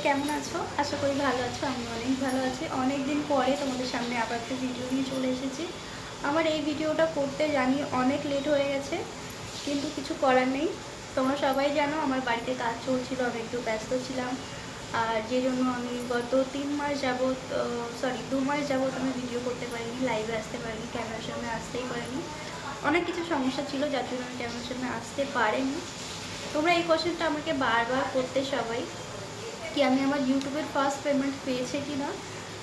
কেমন আছো? আশা করি ভালো আছো। আমি অনেক ভালো আছি। অনেক দিন পরে তোমাদের সামনে আবার একটা ভিডিও নিয়ে চলে এসেছি। আমার এই ভিডিওটা করতে জানি অনেক লেট হয়ে গেছে, কিন্তু কিছু করার নেই। তোমরা সবাই জানো আমার বাড়িতে কাজ চলছিল, আমি একটু ব্যস্ত ছিলাম। আর যে জন্য আমি গত 3 মাস যাবৎ 2 মাস যাবৎ আমি ভিডিও করতে পারিনি, লাইভে আসতে পারিনি, ক্যামেরার সামনে আসতেই পারিনি। অনেক কিছু সমস্যা ছিল যার জন্য আমি ক্যামেরার সামনে আসতে পারিনি। তোমরা এই কোয়েশ্চেনটা আমাকে বারবার করতে সবাই, কি আমি আমার ইউটিউবের ফার্স্ট পেমেন্ট পেয়েছে কি না।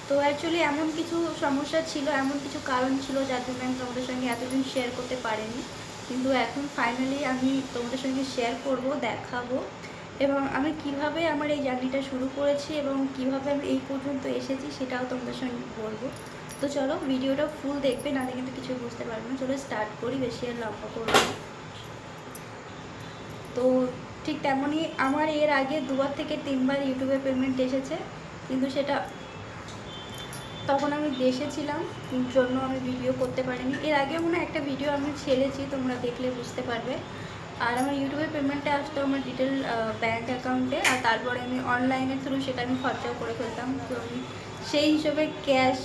তো অ্যাকচুয়ালি এমন কিছু সমস্যা ছিল, এমন কিছু কারণ ছিল যার জন্য আমি তোমাদের সঙ্গে এতদিন শেয়ার করতে পারিনি। কিন্তু এখন ফাইনালি আমি তোমাদের সঙ্গে শেয়ার করব, দেখাবো, এবং আমি কিভাবে আমার এই জার্নিটা শুরু করেছি এবং কিভাবে আমি এই পর্যন্ত এসেছি সেটাও তোমাদের সঙ্গে বলবো। তো চলো ভিডিওটা ফুল দেখবে, নাহলে কিন্তু কিছু বুঝতে পারবে না। চলো স্টার্ট করি, বেশি আর লম্বা করবো না। তো ঠিক তেমনই আমার এর আগে 2বার থেকে 3বার ইউটিউবে পেমেন্ট এসেছে, কিন্তু সেটা তখন আমি দেশে ছিলাম জন্য আমি ভিডিও করতে পারিনি। এর আগেও মনে একটা ভিডিও আমি ছেড়েছি, তোমরা দেখলে বুঝতে পারবে। আর আমার ইউটিউবে পেমেন্টটা আসতো আমার ডিটেল ব্যাঙ্ক অ্যাকাউন্টে, আর তারপরে আমি অনলাইনের থ্রু সেটা আমি খরচাও করে ফেলতাম। তো আমি সেই হিসেবে ক্যাশ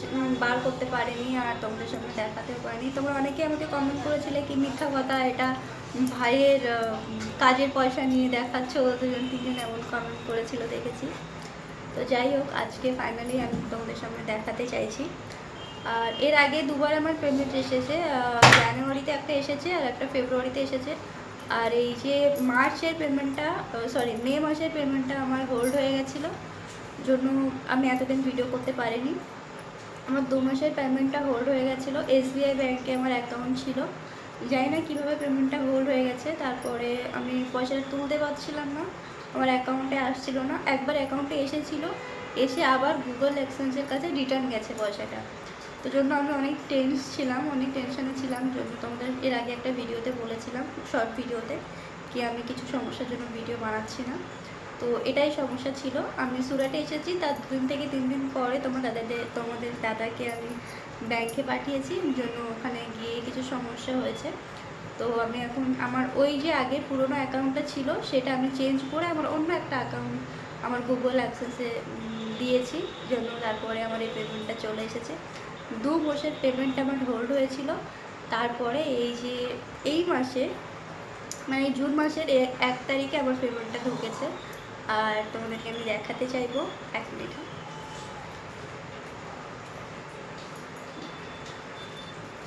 বার করতে পারিনি আর তোমাদের সামনে দেখাতেও পারিনি। তোমরা অনেকে আমাকে কমেন্ট করেছিলে কি মিথ্যা কথা, এটা ভাইয়ের কাজের পয়সা নিয়ে দেখাচ্ছ, 2-3 জন এমন কমেন্ট করেছিল, দেখেছি। তো যাই হোক, আজকে ফাইনালি আমি তোমাদের সামনে দেখাতে চাইছি। আর এর আগে 2বার আমার পেমেন্ট এসেছে, জানুয়ারিতে একটা এসেছে আর একটা ফেব্রুয়ারিতে এসেছে। আর এই যে মার্চের পেমেন্টটা, মে মাসের পেমেন্টটা আমার হোল্ড হয়ে গেছিলো, জন্য আমি এতদিন ভিডিও করতে পারিনি। আমার 2 মাসের পেমেন্টটা হোল্ড হয়ে গেছিলো। SBI ব্যাঙ্কে আমার অ্যাকাউন্ট ছিল, জানি না কীভাবে পেমেন্টটা হোল্ড হয়ে গেছে। তারপরে আমি পয়সাটা তুলতে পারছিলাম না, আমার অ্যাকাউন্টে আসছিল না। একবার অ্যাকাউন্টে এসেছিলো, এসে আবার গুগল এক্সচেঞ্জের কাছে রিটার্ন গেছে পয়সাটা। তো জন্য আমি অনেক ছিলাম, অনেক টেনশনে ছিলাম। জন্য তোমাদের এর আগে একটা ভিডিওতে বলেছিলাম, শর্ট ভিডিওতে, কি আমি কিছু সমস্যার জন্য ভিডিও বানাচ্ছি না। তো এটাই সমস্যা ছিল। আমি সুরাটে এসেছি, তার 2 থেকে 3 দিন পরে তোমাদের দাদাকে আমি ব্যাংকে পাঠিয়েছি, জন্য ওখানে গিয়ে কিছু সমস্যা হয়েছে। তো আমি এখন আমার ওই যে আগে পুরোনো অ্যাকাউন্টটা ছিল সেটা আমি চেঞ্জ করে আমার অন্য একটা অ্যাকাউন্ট আমার গুগল অ্যাক্সেসে দিয়েছি, জন্য তারপরে আমার এই পেমেন্টটা চলে এসেছে। 2 মাসের পেমেন্ট আমার হোল্ড হয়েছিল। তারপরে এই যে এই মাসে, মানে জুন মাসের 1 তারিখে আমার পেমেন্টটা ঢুকেছে। আর তোমাদেরকে আমি দেখাতে চাইবো, 1 মিনিট।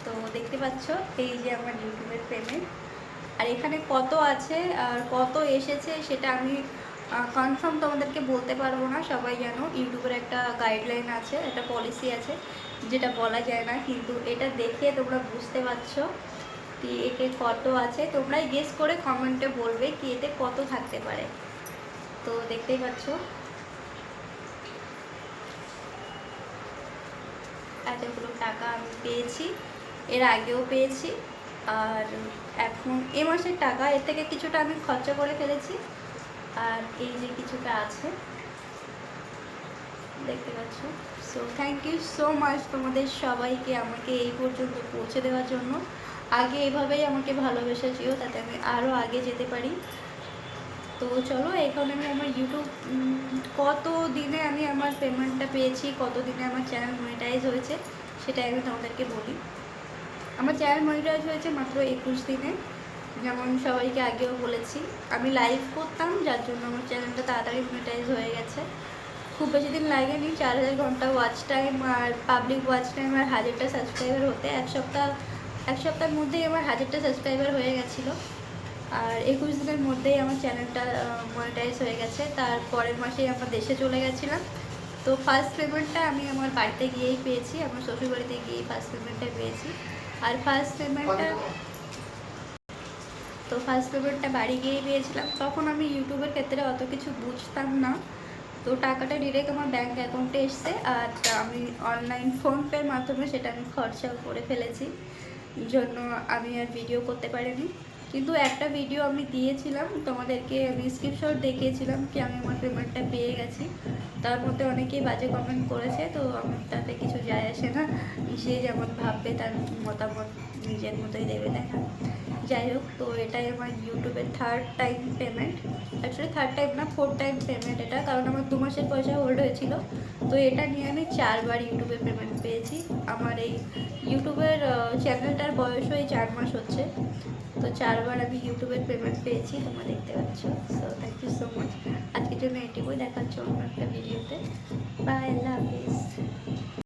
তো দেখতে পাচ্ছ এই যে আমার ইউটিউবের পেমেন্ট, আর এখানে কত আছে আর কত এসেছে সেটা আমি কনফার্ম তোমাদেরকে বলতে পারবো না। সবাই জানো ইউটিউবের একটা গাইডলাইন আছে, একটা পলিসি আছে, যেটা বলা যায় না। কিন্তু এটা দেখে তোমরা বুঝতে পারছো কি এতে কত আছে। তোমরাই গেস করে কমেন্টে বলবে কি এতে কত থাকতে পারে। তো দেখতেই পাচ্ছ এতগুলো টাকা আমি পেয়েছি, এর আগেও পেয়েছি। আর এখন এ মাসের টাকা, এর থেকে কিছুটা আমি খরচা করে ফেলেছি। আর এই যে কিছুটা আছে, দেখতে পাচ্ছ। So thank you so much তোমাদের সবাইকে আমাকে এই পর্যন্ত পৌঁছে দেওয়ার জন্য। আগে এভাবেই আমাকে ভালোবেসেছিও, তাতে আমি আরও আগে যেতে পারি। তো চলো, এখন আমি আমার ইউটিউব কত দিনে আমি আমার পেমেন্টটা পেয়েছি, কত দিনে আমার চ্যানেল মনিটাইজ হয়েছে সেটাই আমি তোমাদেরকে বলি। আমার চ্যানেল মনিটাইজ হয়েছে মাত্র 21 দিনে। যেমন সবাইকে আগেও বলেছি, আমি লাইভ করতাম যার জন্য আমার চ্যানেলটা তাড়াতাড়ি মনিটাইজ হয়ে গেছে। খুব বেশি দিন লাগেনি, 4000 ঘন্টা ওয়াচ টাইম আর পাবলিক ওয়াচ টাইম আর 1000টা সাবস্ক্রাইবার হতে এক সপ্তাহের মধ্যেই আমার 1000টা সাবস্ক্রাইবার হয়ে গেছিলো। আর 21 দিনের মধ্যেই আমার চ্যানেলটা মনিটাইজ হয়ে গেছে। তার পরের মাসেই আমরা দেশে চলে গেছিলাম। তো ফার্স্ট পেমেন্টটা আমি আমার বাড়িতে গিয়েই পেয়েছি, আমার শ্বশুর বাড়িতে গিয়েই ফার্স্ট পেমেন্টটা পেয়েছি। আর ফার্স্ট পেমেন্টটা বাড়ি গিয়েই পেয়েছিলাম। তখন আমি ইউটিউবের ক্ষেত্রে অত কিছু বুঝতাম না। তো টাকাটা ডিরেক্ট আমার ব্যাঙ্ক অ্যাকাউন্টে এসছে, আর আমি অনলাইন ফোনপের মাধ্যমে সেটা আমি খরচাও করে ফেলেছি, জন্য আমি আর ভিডিও করতে পারিনি। কিন্তু একটা ভিডিও আমি দিয়েছিলাম তোমাদেরকে, আমি স্ক্রিনশট দেখিয়েছিলাম কি আমি আমার পেমেন্টটা পেয়ে গেছি। তার মধ্যে অনেকেই বাজে কমেন্ট করেছে, তো আমার তাতে কিছু যায় আসে না, সে যেমন ভাববে তার মতামত নিজের মতোই দেবে, তাই না। যাই হোক, তো এটাই আমার ইউটিউবের third time payment. Actually third time না, ফোর্থ টাইম পেমেন্ট এটা, কারণ আমার 2 মাসের পয়সা হোল্ড হয়েছিল। তো এটা নিয়ে আমি 4বার ইউটিউবে পেমেন্ট পেয়েছি। আমার এই ইউটিউবের চ্যানেলটার বয়সও এই 4 মাস হচ্ছে। তো 4বার আমি ইউটিউবের পেমেন্ট পেয়েছি, তোমরা দেখতে পাচ্ছ। So thank you so much. আজকের জন্য এটুকুই, দেখা হচ্ছে অন্য একটা ভিডিওতে। বাই, আল্লাহ হাফিজ।